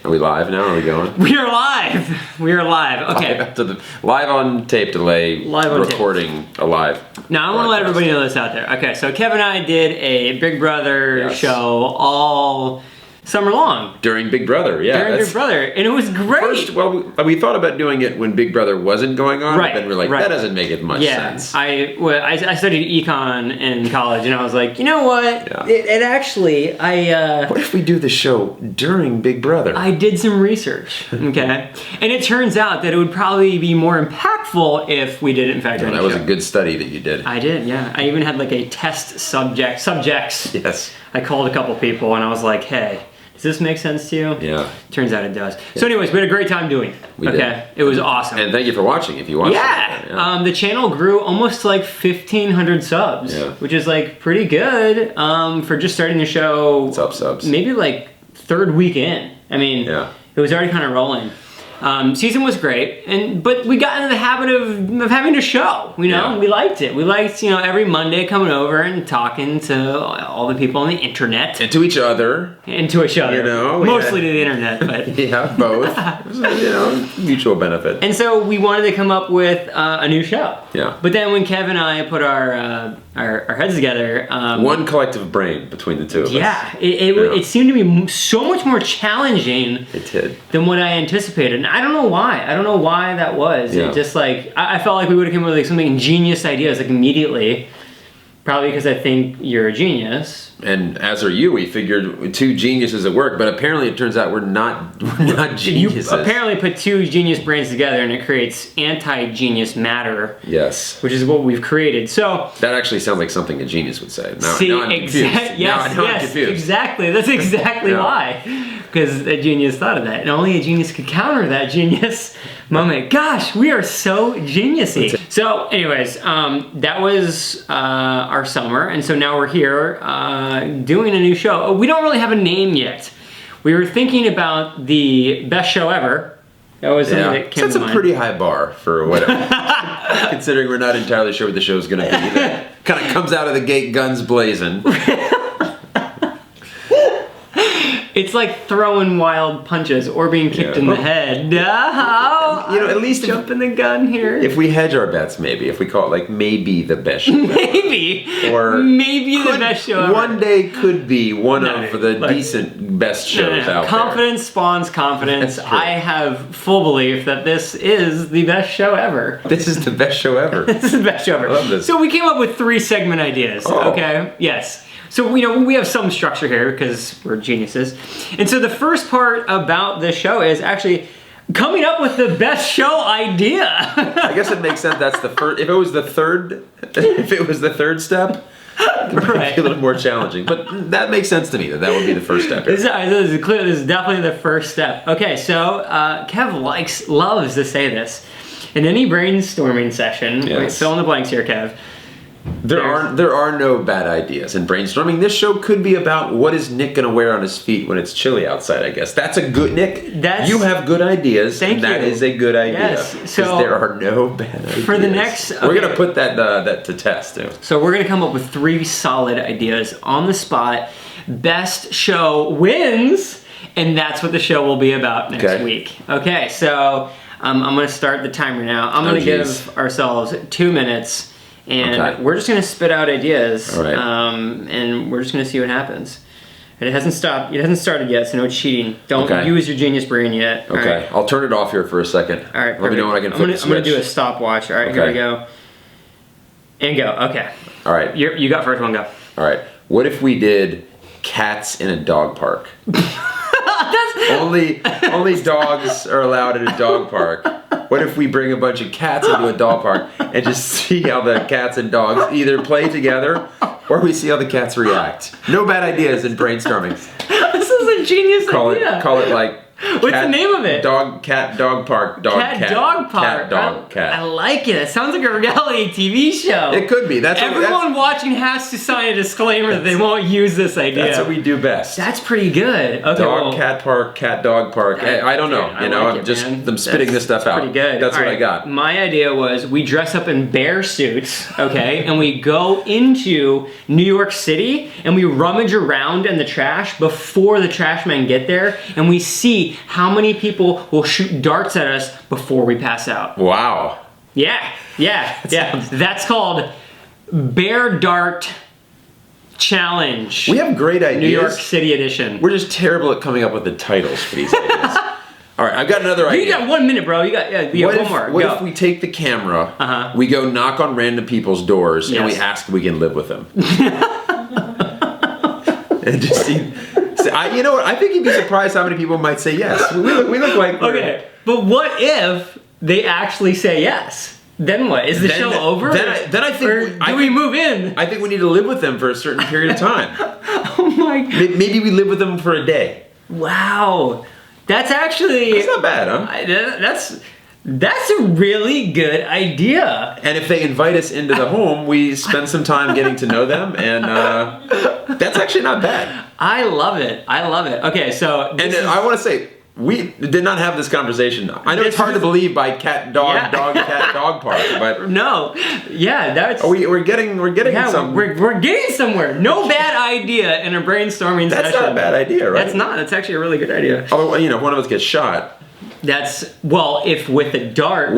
Are we live now? Are we going? We are live. We are live. Okay. Live on tape delay. Live on recording tape. Alive. Now I want to let everybody know this out there. Okay, so Kevin and I did a Big Brother show all summer long. During Big Brother, yeah. During Big Brother, and it was great. First, well, we thought about doing it when Big Brother wasn't going on, right, but then we're like, that doesn't make it much sense. I studied econ in college, and I was like, you know what? Yeah. It actually, what if we do the show during Big Brother? I did some research, okay? And it turns out that it would probably be more impactful if we did it, in fact, during the show. That was a good study that you did. I did, yeah. I even had like a test subjects. Yes. I called a couple people, and I was like, hey, does this make sense to you? Yeah. Turns out it does. Yeah. So anyways, we had a great time doing it. We did. It was awesome. And thank you for watching, if you watched it. Yeah. The channel grew almost to like 1,500 subs, which is like pretty good for just starting the show. What's up, subs? Maybe like third week in. I mean, it was already kind of rolling. Season was great, but we got into the habit of having to show, you know, we liked it. We liked, you know, every Monday coming over and talking to all the people on the internet. And to each other. And to each other. You know. Mostly to the internet, but. Yeah, both. You know, mutual benefit. And so we wanted to come up with a new show. Yeah. But then when Kevin and I put our heads together. One collective brain between the two of us. Yeah. It seemed to be so much more challenging. It did. Than what I anticipated. And I don't know why. I don't know why that was. Yeah. It just like, I felt like we would have come up with like something ingenious ideas like immediately. Probably because I think you're a genius. And as are you, we figured two geniuses at work, but apparently it turns out we're not geniuses. You apparently put two genius brains together and it creates anti-genius matter. Yes. Which is what we've created. So that actually sounds like something a genius would say. Now I'm confused. Yes, I'm confused. Exactly. That's exactly why. Because a genius thought of that. And only a genius could counter that genius moment. Gosh, we are so geniusy. So anyways, that was our summer. And so now we're here doing a new show. We don't really have a name yet. We were thinking about the best show ever. That was something that came to mind. That's a pretty high bar for whatever. Considering we're not entirely sure what the show's going to be. That kind of comes out of the gate guns blazing. It's like throwing wild punches or being kicked in the head. You know, at least jumping the gun here. If we hedge our bets, maybe if we call it like maybe the best show, maybe, or maybe the best show ever. One day could be one of the decent best shows out there. Confidence spawns confidence. I have full belief that this is the best show ever. This is the best show ever. This is the best show ever. I love this. So we came up with 3 segment ideas. Oh. Okay. Yes. So, you know, we have some structure here because we're geniuses. And so the first part about this show is actually coming up with the best show idea. I guess it makes sense. That's the first. If it was the third step, it might be a little more challenging. But that makes sense to me that would be the first step. This is definitely the first step. Okay, so Kev loves to say this. In any brainstorming session, fill in the blanks here, Kev. There are no bad ideas in brainstorming. This show could be about what is Nick gonna wear on his feet when it's chilly outside, I guess. That's a good Nick. You have good ideas. Thank you. That is a good idea. Yes. So there are no bad ideas. For the next we're gonna put that to test too. So we're gonna come up with 3 solid ideas on the spot. Best show wins, and that's what the show will be about next week. Okay, so I'm gonna start the timer now. I'm gonna give ourselves 2 minutes. And we're just gonna spit out ideas, and we're just gonna see what happens. And it hasn't stopped. It hasn't started yet, so no cheating. Don't use your genius brain yet. Okay, I'll turn it off here for a second. All right, let me know when I can flip the switch. I'm gonna do a stopwatch. All right, here we go. And go. Okay. All right. You got first one. Go. All right. What if we did cats in a dog park? only dogs are allowed in a dog park. What if we bring a bunch of cats into a dog park and just see how the cats and dogs either play together or we see how the cats react? No bad ideas in brainstorming. This is a genius idea. Call it like What's the name of it? Cat dog park. I like it. It sounds like a reality TV show. It could be. Everyone watching has to sign a disclaimer that they won't use this idea. That's what we do best. That's pretty good. Okay, cat park, cat dog park. I don't know. I'm spitting this stuff out. Pretty good. That's what I got. My idea was we dress up in bear suits, okay, and we go into New York City and we rummage around in the trash before the trash men get there, and we see see how many people will shoot darts at us before we pass out. Wow. Yeah. That's called Bear Dart Challenge. We have great ideas. New York City edition. We're just terrible at coming up with the titles for these ideas. All right, I've got another idea. You got 1 minute, bro. You got one more. What if we take the camera, we go knock on random people's doors, and we ask if we can live with them? And just see, you know what? I think you'd be surprised how many people might say yes. We look like okay, but what if they actually say yes? Then what? Is the show over? Then I think. Or do we move in? I think we need to live with them for a certain period of time. Oh my God. Maybe we live with them for a day. Wow. That's actually... That's not bad, huh? That's a really good idea. And if they invite us into the home, we spend some time getting to know them, and that's actually not bad. I love it. Okay, so... I want to say, we did not have this conversation. I know it's hard to believe by cat, dog, cat, dog park, but... No. Yeah, that's... We're getting some... We're getting somewhere. No bad idea in a brainstorming session. That's not a bad idea, right? That's not. That's actually a really good idea. Although, if one of us gets shot... if with a dart,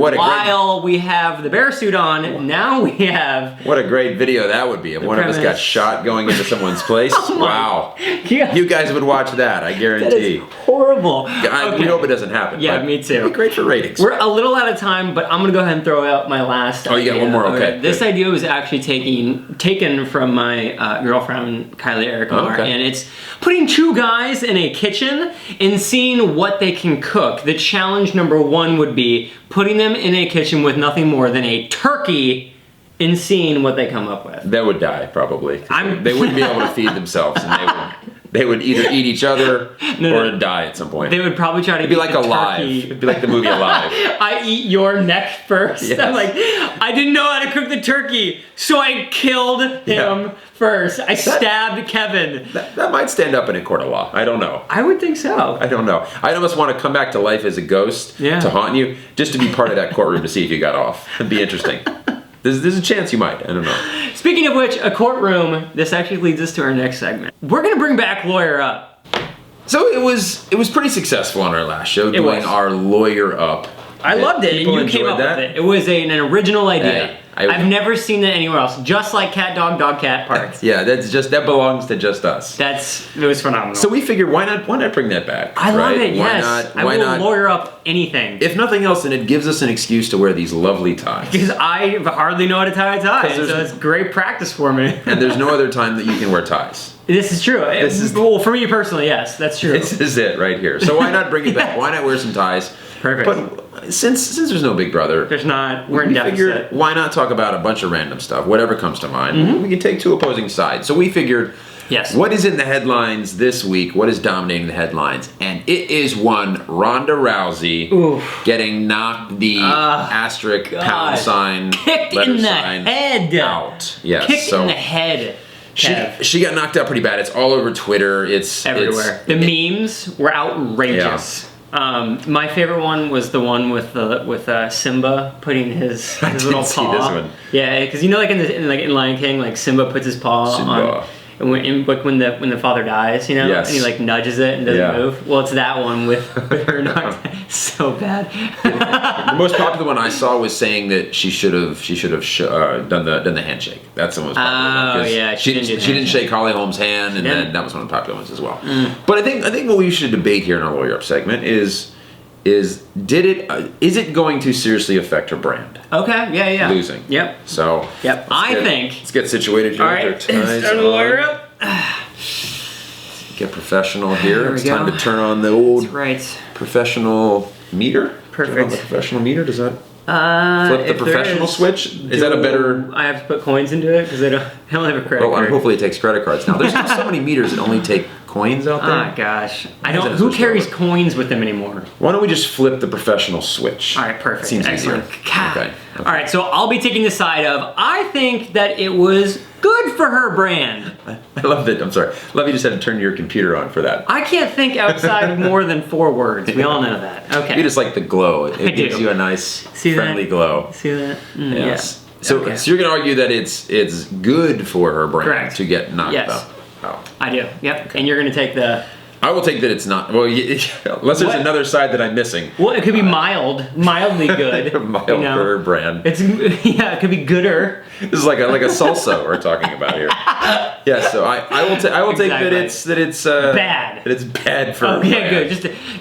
we have the bear suit on, now we have... What a great video that would be if one of us got shot going into someone's place. Wow. Yeah. You guys would watch that, I guarantee. That is horrible. We hope it doesn't happen. Yeah, me too. It'd be great for ratings. We're a little out of time, but I'm going to go ahead and throw out my last idea. You got one more? Okay. This idea was actually taken from my girlfriend, Kylie Eric-Lamar, and it's putting two guys in a kitchen and seeing what they can cook. The challenge number 1 would be putting them in a kitchen with nothing more than a turkey and seeing what they come up with. They would die, probably. They wouldn't be able to feed themselves, and they would either eat each other or die at some point. They would probably try to be like Alive. It'd be like the movie Alive. I eat your neck first. Yes. I'm like, I didn't know how to cook the turkey, so I killed him first. I stabbed Kevin. That might stand up in a court of law. I don't know. I would think so. I don't know. I'd almost want to come back to life as a ghost to haunt you, just to be part of that courtroom to see if you got off. It'd be interesting. There's a chance you might. I don't know. Speaking of which, a courtroom, this actually leads us to our next segment. We're going to bring back Lawyer Up. So it was pretty successful on our last show, doing our Lawyer Up. I loved it, and you came up with it. It was an original idea. Hey, I've never seen it anywhere else. Just like cat, dog, cat parks. Yeah, that belongs to just us. It was phenomenal. So we figured, why not bring that back? I love it. Yes, Why not lawyer up anything. If nothing else, then it gives us an excuse to wear these lovely ties. Because I hardly know how to tie a tie, so it's great practice for me. And there's no other time that you can wear ties. This is true. Well, for me personally, yes, that's true. This is it right here. So why not bring it back? Why not wear some ties? Perfect. But since there's no Big Brother, there's not. We're in deficit. Figured, why not talk about a bunch of random stuff, whatever comes to mind. We can take two opposing sides. So we figured, what is in the headlines this week? What is dominating the headlines? And it is one Rhonda Rousey getting knocked the asterisk pound sign kicked in the head out. Yes, kicked in the head. She got knocked out pretty bad. It's all over Twitter. It's everywhere. The memes were outrageous. My favorite one was the one with Simba putting his little paw. This one. Yeah, because like in Lion King, like Simba puts his paw on. When the father dies, and he like nudges it and doesn't move. Well, it's that one with her knocked so bad. The most popular one I saw was saying that she should have done the handshake. That's the most popular one. Oh yeah, she didn't shake Holly Holmes' hand, and then that was one of the popular ones as well. But I think what we should debate here in our Lawyer Up segment is it going to seriously affect her brand? Okay, yeah. Losing. Yep. So. Yep. Let's get situated here. All right. Start the Lawyer Up. Get professional here. It's time to turn on the old professional meter. Perfect. Turn on the professional meter. Does that flip the professional switch? Is that a better? I have to put coins into it because I don't have a credit card. Hopefully it takes credit cards now. There's still so many meters that only take coins out there. Oh gosh, who carries coins with them anymore? Why don't we just flip the professional switch? All right, perfect. Seems excellent. Easier. Okay. All right, so I'll be taking the side of I think that it was good for her brand. I love that. I'm sorry. Love you just had to turn your computer on for that. I can't think outside of more than 4 words. We all know that. Okay. You just like the glow. It gives you a nice, friendly glow. See that? Yes. Yeah. So you're going to argue that it's good for her brand to get knocked out. I do. Yep. Okay. And you're going to take the I will take that it's not. Well, unless there's another side that I'm missing. Well, it could be mildly good. Mild for her brand. It could be gooder. This is like a salsa we're talking about here. Yeah, so I will take that it's bad. That it's bad for. Okay, good.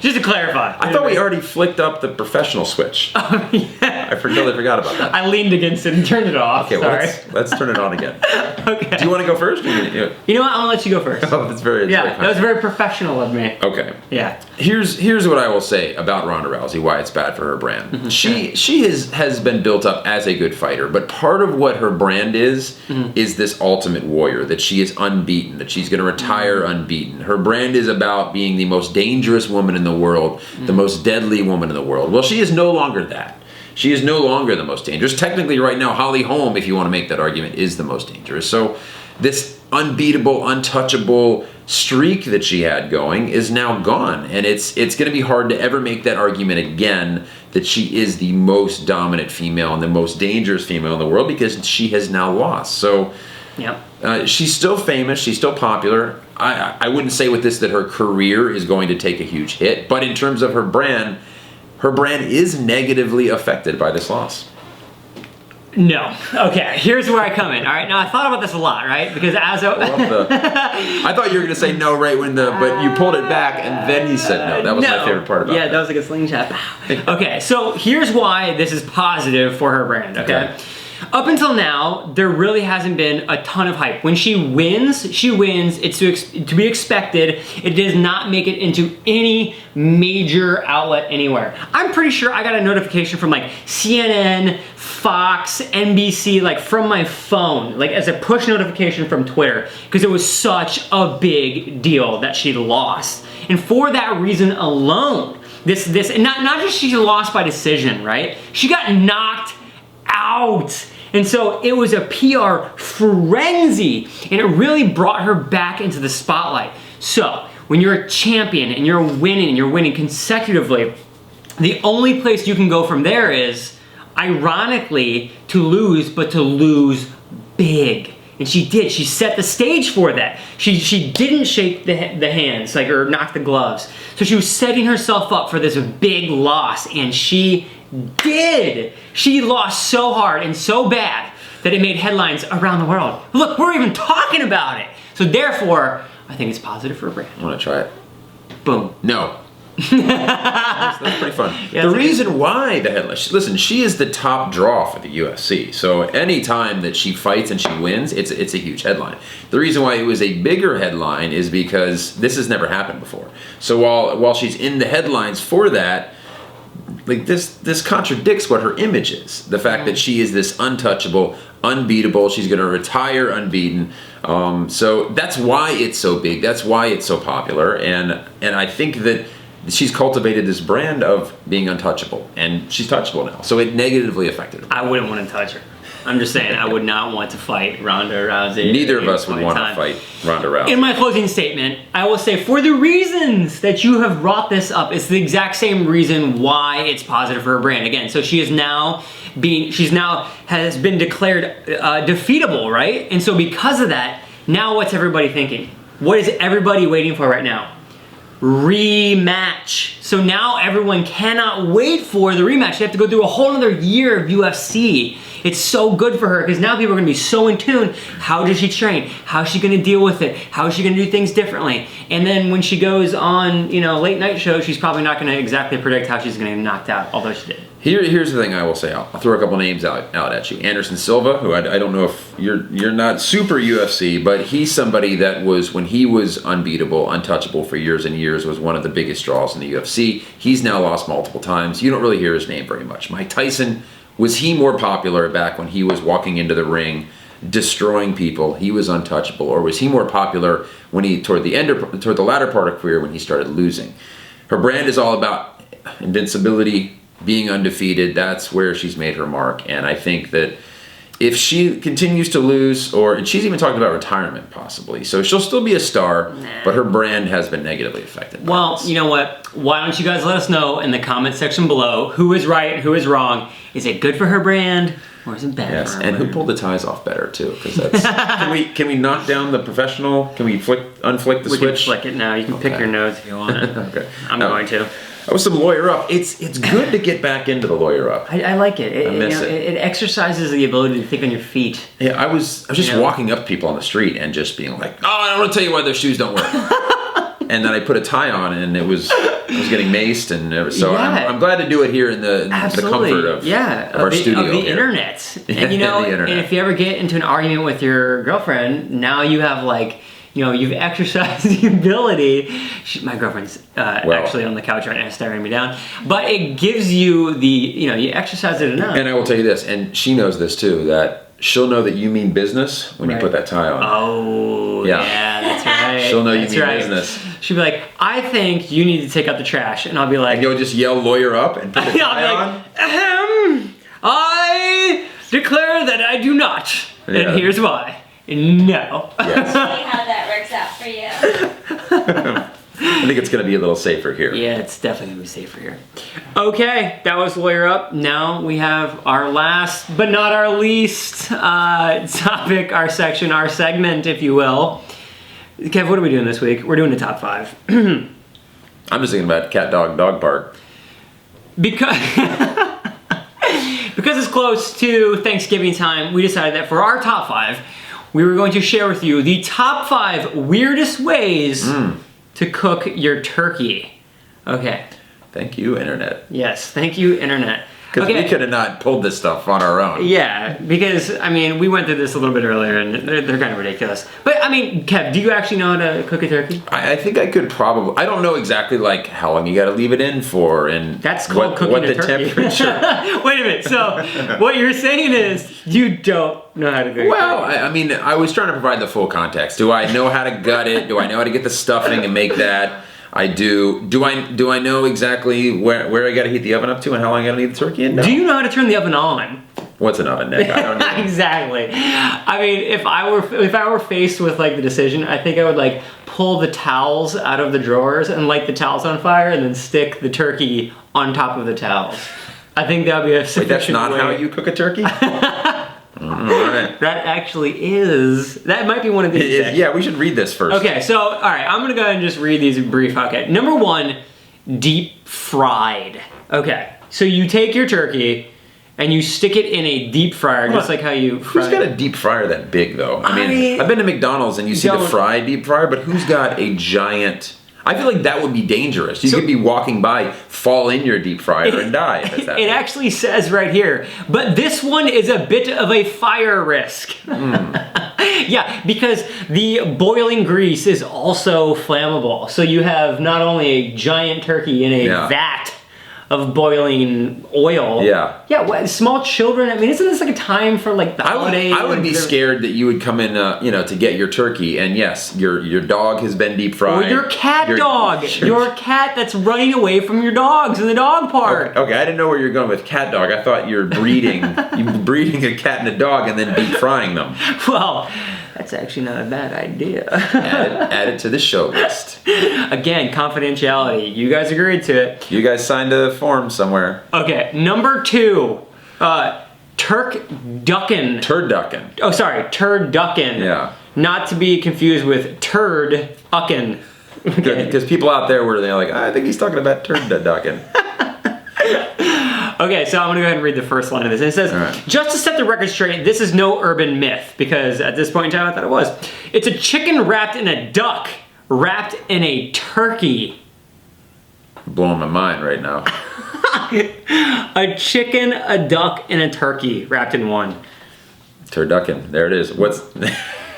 Just to clarify. I thought we already flicked up the professional switch. Oh, yeah. I forgot about that. I leaned against it and turned it off. Okay, Sorry. well, let's turn it on again. Okay. Do you want to go first? You know what? I'm gonna let you go first. Oh, that's very. That was very professional of me. Okay. Yeah. Here's what I will say about Ronda Rousey, why it's bad for her brand. Mm-hmm. She has been built up as a good fighter, but part of what her brand is this ultimate warrior, that she is unbeaten, that she's going to retire unbeaten. Her brand is about being the most dangerous woman in the world, the most deadly woman in the world. Well, she is no longer that. She is no longer the most dangerous. Technically, right now, Holly Holm, if you want to make that argument, is the most dangerous. So this unbeatable, untouchable streak that she had going is now gone, and it's going to be hard to ever make that argument again that she is the most dominant female and the most dangerous female in the world, because she has now lost. So she's still famous, she's still popular. I wouldn't say with this that her career is going to take a huge hit, but in terms of her brand is negatively affected by this loss. No. Okay, here's where I come in. All right, now I thought about this a lot, right? Because as I thought you were going to say no right when but you pulled it back and then you said no. That was my favorite part about it. Yeah, that was like a slingshot. Okay, so here's why this is positive for her brand, okay? Up until now, there really hasn't been a ton of hype. When she wins. It's to be expected. It does not make it into any major outlet anywhere. I'm pretty sure I got a notification from like CNN, Fox, NBC, like from my phone, like as a push notification from Twitter, because it was such a big deal that she lost. And for that reason alone, not just she lost by decision, right? She got knocked out. And so it was a PR frenzy, and it really brought her back into the spotlight. So when you're a champion and you're winning consecutively, the only place you can go from there is, ironically, to lose, but to lose big. And she did. She set the stage for that. She didn't shake the hands, or knock the gloves. So she was setting herself up for this big loss, and she did. She lost so hard and so bad that it made headlines around the world. Look, we're even talking about it. So therefore, I think it's positive for a brand. I want to try it. Boom. No. That's pretty fun. Yeah, the reason why the headline, listen, she is the top draw for the UFC. So any time that she fights and she wins, it's a huge headline. The reason why it was a bigger headline is because this has never happened before. So while she's in the headlines for that, like this contradicts what her image is. The fact that she is this untouchable, unbeatable, she's going to retire unbeaten. So that's why it's so big. That's why it's so popular. And I think that she's cultivated this brand of being untouchable, and she's touchable now. So it negatively affected her. I wouldn't want to touch her. I'm just saying, I would not want to fight Ronda Rousey. Neither of us would want to fight Ronda Rousey. In my closing statement, I will say, for the reasons that you have brought this up, it's the exact same reason why it's positive for her brand. Again, so she is now has been declared defeatable, right? And so because of that, now what's everybody thinking? What is everybody waiting for right now? Rematch. So now everyone cannot wait for the rematch. They have to go through a whole other year of UFC. It's so good for her because now people are going to be so in tune. How does she train? How is she going to deal with it? How is she going to do things differently? And then when she goes on, late night shows, she's probably not going to exactly predict how she's going to get knocked out, although she did. Here's the thing I will say. I'll throw a couple names out at you. Anderson Silva, who I don't know if you're not super UFC, but he's somebody that was, when he was unbeatable, untouchable for years and years, was one of the biggest draws in the UFC. He's now lost multiple times. You don't really hear his name very much. Mike Tyson, was he more popular back when he was walking into the ring, destroying people? He was untouchable, or was he more popular when he toward the latter part of career when he started losing? Her brand is all about invincibility, being undefeated. That's where she's made her mark, and I think that if she continues to lose, and she's even talked about retirement possibly, so she'll still be a star, but her brand has been negatively affected. Well, you know what? Why don't you guys let us know in the comment section below who is right and who is wrong? Is it good for her brand or is it bad for her and brand? who pulled the ties off better too? Because that's can we knock down the professional? Can we unflick the switch? We can flick it now. You can pick your nose if you want it. Okay, I'm going to. That was some Lawyer Up. It's good to get back into the Lawyer Up. I like it. I miss it. It exercises the ability to think on your feet. Yeah, I was just walking up to people on the street and just being like, "Oh, I want to tell you why their shoes don't work." And then I put a tie on, and I was getting maced, and so I'm glad to do it here in the comfort of our studio, of the internet. And and if you ever get into an argument with your girlfriend, now you have you've exercised the ability. My girlfriend's actually on the couch right now staring me down. But it gives you you exercise it enough. And I will tell you this, and she knows this too, that she'll know that you mean business when you put that tie on. Oh, yeah, that's right. She'll know you mean business. She'll be like, I think you need to take out the trash. And I'll be like... And you'll just yell Lawyer Up and put the tie on? I declare that I do not. And here's why. No. Yes. See how that works out for you. I think it's going to be a little safer here. Yeah, it's definitely going to be safer here. Okay, that was Lawyer Up. Now we have our last, but not our least, topic, our section, our segment, if you will. Kev, what are we doing this week? We're doing the top 5. I'm just thinking about cat, dog park. Because it's close to Thanksgiving time, we decided that for our top 5, we were going to share with you the top 5 weirdest ways to cook your turkey. Okay. Thank you, Internet. Yes, thank you, Internet. Because we could have not pulled this stuff on our own. Yeah, because, we went through this a little bit earlier, and they're kind of ridiculous. But, Kev, do you actually know how to cook a turkey? I think I could probably... I don't know exactly, how long you got to leave it in for, and... That's called cooking a turkey. Temperature... Wait a minute, so what you're saying is you don't know how to cook a turkey. Well, I was trying to provide the full context. Do I know how to gut it? Do I know how to get the stuffing and make that? I do. Do I know exactly where I got to heat the oven up to and how long I got to leave the turkey in? No. Do you know how to turn the oven on? What's an oven, Nick? I don't know. Exactly. If I were faced with the decision, I think I would pull the towels out of the drawers and light the towels on fire and then stick the turkey on top of the towels. I think that would be a sufficient Wait, that's not way. how you cook a turkey? Right. That actually is. That might be one of these. Yeah, we should read this first. Okay, so all right, I'm gonna go ahead and just read these brief. Okay, number 1, deep fried. Okay, so you take your turkey and you stick it in a deep fryer, just like how you fry. Who's got a deep fryer that big though? I've been to McDonald's and you see the fried deep fryer, but who's got a giant? I feel like that would be dangerous. You could be walking by, fall in your deep fryer, and die. It actually says right here, but this one is a bit of a fire risk. Yeah, because the boiling grease is also flammable. So you have not only a giant turkey in a vat of boiling oil. Yeah. Yeah, small children, isn't this a time for the holidays? I would be scared that you would come in, to get your turkey, and yes, your dog has been deep fried. Or your cat dog. Your cat that's running away from your dogs in the dog park. Okay, I didn't know where you're going with cat dog. I thought you're breeding a cat and a dog and then deep frying them. Well, that's actually not a bad idea. Add it to the show list. Again, confidentiality. You guys agreed to it. You guys signed a form somewhere. Okay, number 2, turducken. Turducken. Oh, sorry, turducken. Yeah. Not to be confused with turducken. Okay. Because people out there were I think he's talking about turducken. Okay, so I'm gonna go ahead and read the first line of this. And it says, just to set the record straight, this is no urban myth, because at this point in time I thought it was. It's a chicken wrapped in a duck, wrapped in a turkey. Blowing my mind right now. A chicken, a duck, and a turkey wrapped in one. Turducken, there it is.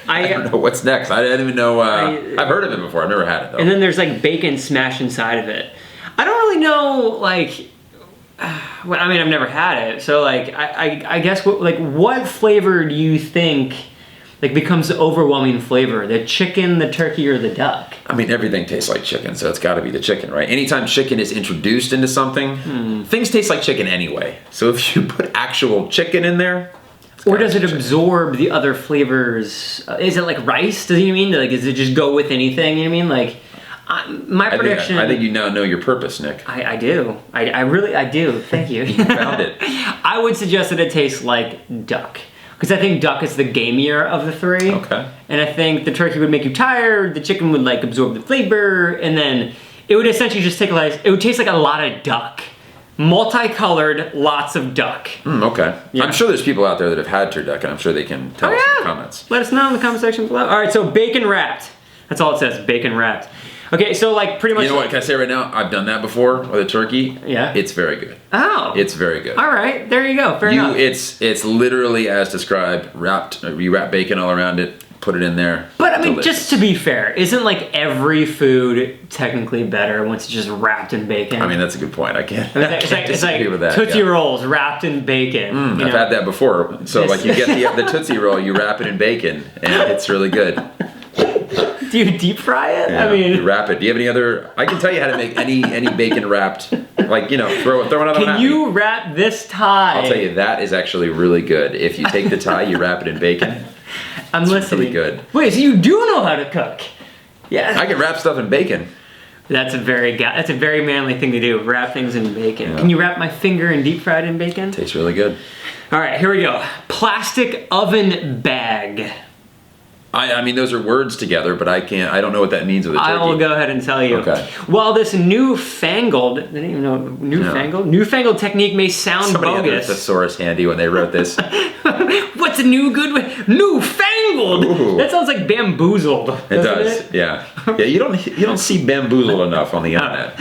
I don't know what's next. I didn't even know. I've heard of it before. I've never had it though. And then there's bacon smashed inside of it. I don't really know I've never had it, so I guess what flavor do you think becomes the overwhelming flavor? The chicken, the turkey, or the duck? Everything tastes like chicken, so it's got to be the chicken, right? Anytime chicken is introduced into something, things taste like chicken anyway. So if you put actual chicken in there, Or does it absorb the other flavors? Is it like rice? Does you mean like? Does it just go with anything? You know what I mean like? My prediction. I think you now know your purpose, Nick. I do. I really do. Thank you. You found it. I would suggest that it tastes like duck. Because I think duck is the gamier of the three. Okay. And I think the turkey would make you tired, the chicken would like absorb the flavor, and then it would essentially just it would taste like a lot of duck. Multicolored, lots of duck. Okay. Yeah. I'm sure there's people out there that have had turducken, and I'm sure they can tell us in the comments. Let us know in the comment section below. All right, so bacon wrapped. That's all it says, bacon wrapped. Okay, so like pretty much. You know what? Can I say right now? I've done that before with a turkey. Yeah. It's very good. Oh. It's very good. All right, there you go. Fair enough. It's literally as described. You wrap bacon all around it, put it in there. But I mean, delicious. just to be fair, isn't like every food technically better once it's just wrapped in bacon? I mean, that's a good point. I can't. It's like disagree with that. Tootsie Rolls wrapped in bacon. I've had that before. So like you get the Tootsie Roll, you wrap it in bacon, and it's really good. Do you deep fry it? Yeah, I mean, you wrap it. Do you have any other? I can tell you how to make any bacon wrapped. Like throw it on the. Can you wrap this tie? I'll tell you that is actually really good. If you take the tie, you wrap it in bacon. I'm listening. Really good. Wait, so you do know how to cook? Yeah. I can wrap stuff in bacon. That's a very manly thing to do. Wrap things in bacon. Yeah. Can you wrap my finger in deep fried in bacon? Tastes really good. All right, here we go. Plastic oven bag. I mean, those are words together, but I don't know what that means with a turkey. I will go ahead and tell you. Okay. While this newfangled, I didn't even know, newfangled technique may sound Somebody had their bogus. thesaurus handy when they wrote this. What's a new good way? Newfangled! Ooh. That sounds like bamboozled. It does, yeah. Yeah, you don't see bamboozled enough on the internet.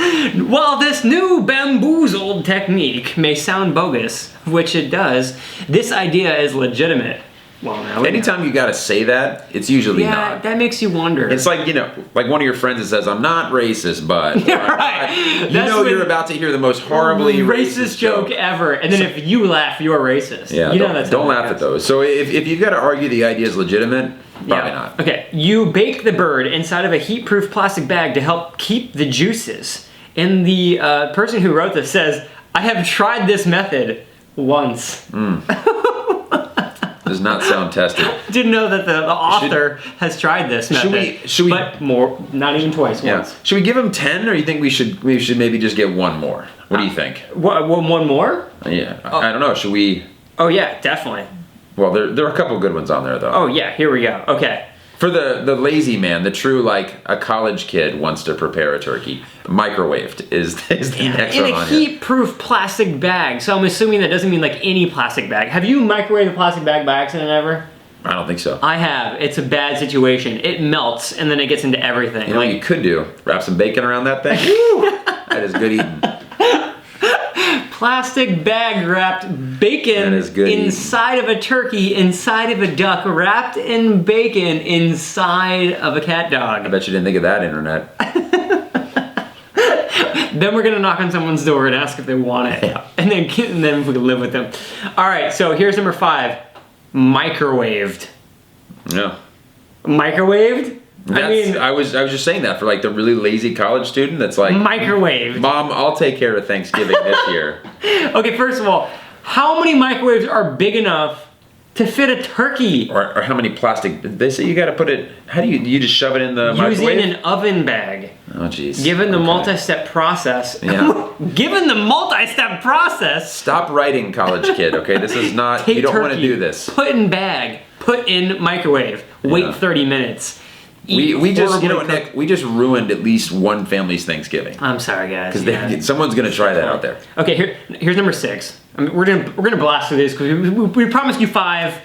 While this new bamboozled technique may sound bogus, which it does, this idea is legitimate. Well, now Anytime you gotta say that, it's usually not. that makes you wonder. It's like, like one of your friends that says, I'm not racist, but... Right. You're about to hear the most horribly racist joke ever, and then if you laugh, you're racist. Yeah, don't laugh at those. So if you've got to argue the idea is legitimate, probably not. Okay, you bake the bird inside of a heat-proof plastic bag to help keep the juices. And the person who wrote this says, I have tried this method once. Does not sound tested. Didn't know that the author has tried this method. Should we? But not even twice. Yeah. Once. Should we give him 10, or you think we should maybe just get one more? What do you think? One more? Yeah. I don't know. Should we? Oh yeah, definitely. Well, there are a couple good ones on there though. Oh yeah, here we go. Okay. For the lazy man, the true like a college kid wants to prepare a turkey, microwaved is the next in one a on here. heat-proof plastic bag. So I'm assuming that doesn't mean like any plastic bag. Have you microwaved a plastic bag by accident ever? I don't think so. I have. It's a bad situation. It melts and then it gets into everything. You know what you could do? Wrap some bacon around that thing. That is good eating. Plastic bag wrapped bacon That is good inside of a turkey, inside of a duck, wrapped in bacon inside of a cat dog. I bet you didn't think of that, internet. Then we're gonna knock on someone's door and ask if they want it. Yeah. And then if we can live with them. All right, so here's number 5. Microwaved. Yeah. Microwaved? I was just saying that for like the really lazy college student that's like, microwaved. Mom, I'll take care of Thanksgiving this year. Okay, first of all, how many microwaves are big enough to fit a turkey? Or how many plastic? They say you got to put it. How do you just shove it in the microwave? Using an oven bag. Oh jeez. Given the multi-step process. Yeah. Given the multi-step process. Stop writing, college kid. Okay, this is not. Take You don't want to turkey, do this. Put in bag. Put in microwave. Wait Yeah. 30 minutes. We just horribly Nick, we just ruined at least one family's Thanksgiving. I'm sorry, guys. Because someone's gonna try that out there. Okay, here's number 6. I mean, we're gonna blast through this because we promised you 5,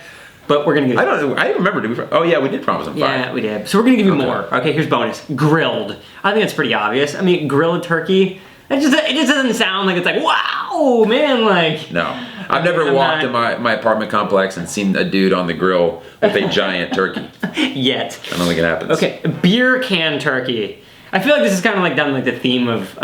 but we're gonna give. I don't know. I remember. Oh yeah, we did promise them 5. Yeah, we did. So we're gonna give you more. Okay, here's bonus. Grilled. I think that's pretty obvious. I mean, grilled turkey. It just doesn't sound like it's like wow, man. Like No, I've never walked in my apartment complex and seen a dude on the grill with a giant turkey. yet. I don't think it happens. Okay, beer can turkey. I feel like this is kind of like down like the theme of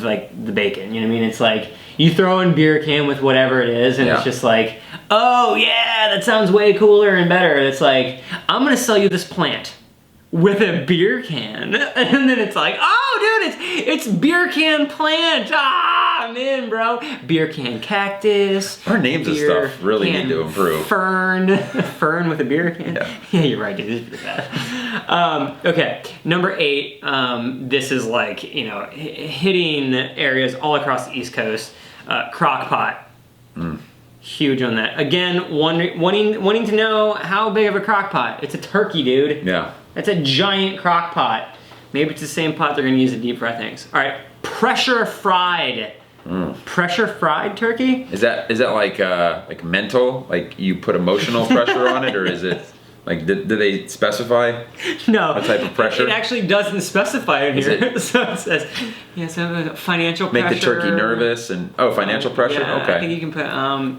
like the bacon. You know what I mean? It's like you throw in beer can with whatever it is, and Yeah. it's just like, oh yeah, that sounds way cooler and better. It's like I'm gonna sell you this plant. with a beer can. And then it's like, oh, dude, it's beer can plant. Ah, I'm in, bro. Beer can cactus. Our names and stuff really need to improve. Fern with a beer can. Yeah, you're right, dude. This is pretty bad. Okay, number 8. This is like, you know, hitting areas all across the East Coast. Crock pot. Huge on that. Again, wanting to know how big of a crock pot. It's a turkey, dude. Yeah. It's a giant crock pot. Maybe it's the same pot they're gonna use to deep fry things. All right, pressure fried. Pressure fried turkey? Is that like mental? Like you put emotional pressure on it, or is it like did they specify? No. What type of pressure? It actually doesn't specify in here. So it says, yeah, so financial pressure. Make the turkey nervous and financial pressure. Yeah, okay. I think you can put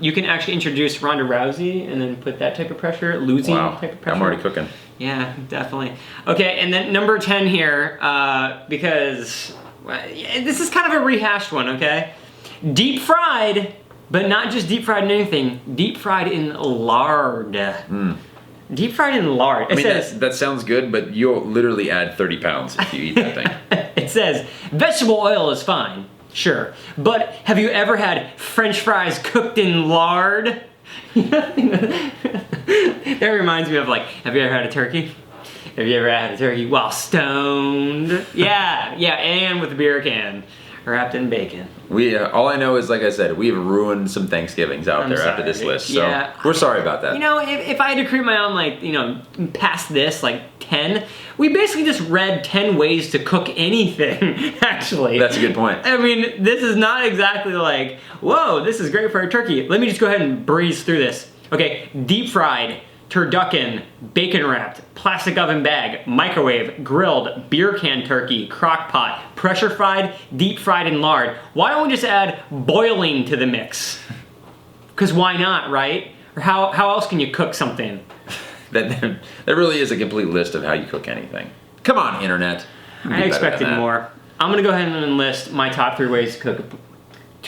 you can actually introduce Rhonda Rousey and then put that type of pressure, losing type of pressure. I'm already cooking. Yeah, definitely. Okay, and then number 10 here, because this is kind of a rehashed one, okay? Deep fried, but not just deep fried in anything, deep fried in lard. Deep fried in lard. It says, that sounds good, but you'll literally add 30 pounds if you eat that thing. It says, vegetable oil is fine, sure, but have you ever had French fries cooked in lard? That reminds me of like, have you ever had a turkey? Have you ever had a turkey while stoned? Yeah, and with a beer can wrapped in bacon. All I know is, like I said, we've ruined some Thanksgivings out there after this list, so we're sorry about that. You know, if I had to create my own, like, you know, past this, like 10, we basically just read 10 ways to cook anything, actually. That's a good point. I mean, this is not exactly like, whoa, this is great for a turkey. Let me just go ahead and breeze through this. Okay, deep fried, turducken, bacon wrapped, plastic oven bag, microwave, grilled, beer can turkey, crock pot, pressure fried, deep fried in lard. Why don't we just add boiling to the mix? Because why not, right? Or how else can you cook something? That really is a complete list of how you cook anything. Come on, internet. I expected more. I'm gonna go ahead and enlist my top 3 ways to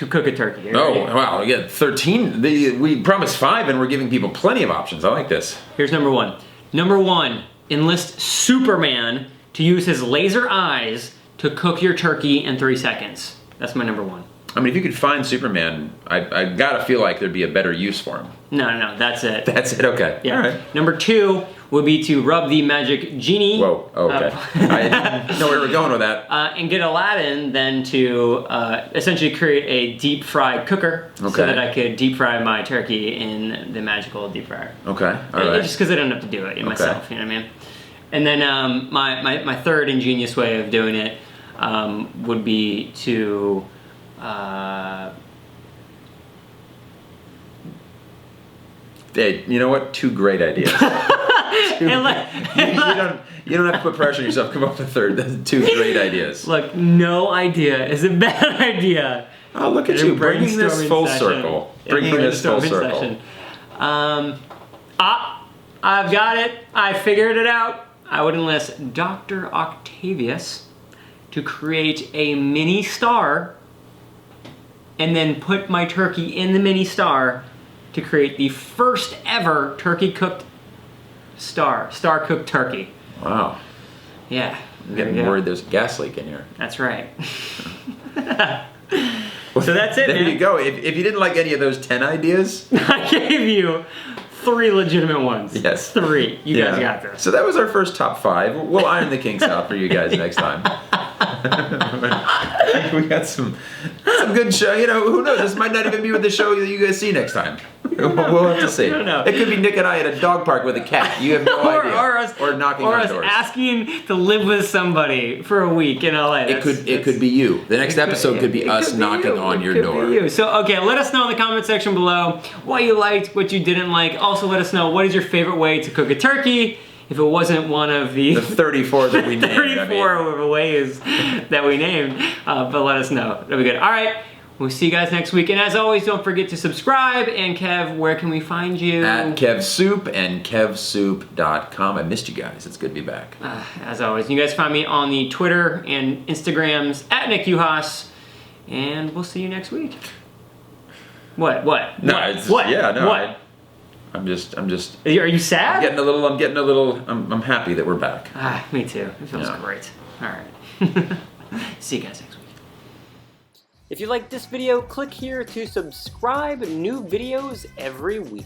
cook a turkey. Wow, yeah, 13. We promised 5 and we're giving people plenty of options. I like this. Here's number 1. Number 1, enlist Superman to use his laser eyes to cook your turkey in 3 seconds. That's my number 1. I mean, if you could find Superman, I gotta feel like there'd be a better use for him. No, that's it. That's it, okay. Yeah. All right. Number 2 would be to rub the magic genie. Whoa, okay. I didn't know where we were going with that. And get Aladdin then to essentially create a deep fried cooker so that I could deep fry my turkey in the magical deep fryer. Okay, all right. Just because I don't have to do it myself, you know what I mean? And then my third ingenious way of doing it would be to hey, you know what? 2 great ideas. You don't have to put pressure on yourself. Come up with a third. That's 2 great ideas. Look, no idea is a bad idea. Oh, look at you bringing this full circle. Bringing this full circle. I've got it. I figured it out. I would enlist Dr. Octavius to create a mini star and then put my turkey in the mini star to create the first ever turkey cooked star cooked turkey. Wow. Yeah. I'm getting worried there's a gas leak in here. That's right. So that's it, there man. You go. If you didn't like any of those 10 ideas, I gave you 3 legitimate ones. Yes. 3. You guys got this. So that was our first top 5. We'll iron the kinks out for you guys next time. We got some good show. You know, who knows? This might not even be with the show that you guys see next time. We'll have to see. It could be Nick and I at a dog park with a cat. You have no idea. Or knocking on doors. Or us asking to live with somebody for a week in LA. It could be you. The next episode could be us knocking on your door. So, okay, let us know in the comment section below what you liked, what you didn't like. Also, let us know what is your favorite way to cook a turkey. If it wasn't one of the 34 that we named. 34 ways that we named. But let us know. That'll be good. All right. We'll see you guys next week. And as always, don't forget to subscribe. And Kev, where can we find you? At KevSoup and KevSoup.com. I missed you guys. It's good to be back. As always, you guys find me on the Twitter and Instagrams at Nick Uhas. And we'll see you next week. What? No, what? Yeah, no. What? I'm just. Are you sad? I'm getting a little. I'm happy that we're back. Ah, me too. It feels great. All right. See you guys next week. If you like this video, click here to subscribe. New videos every week.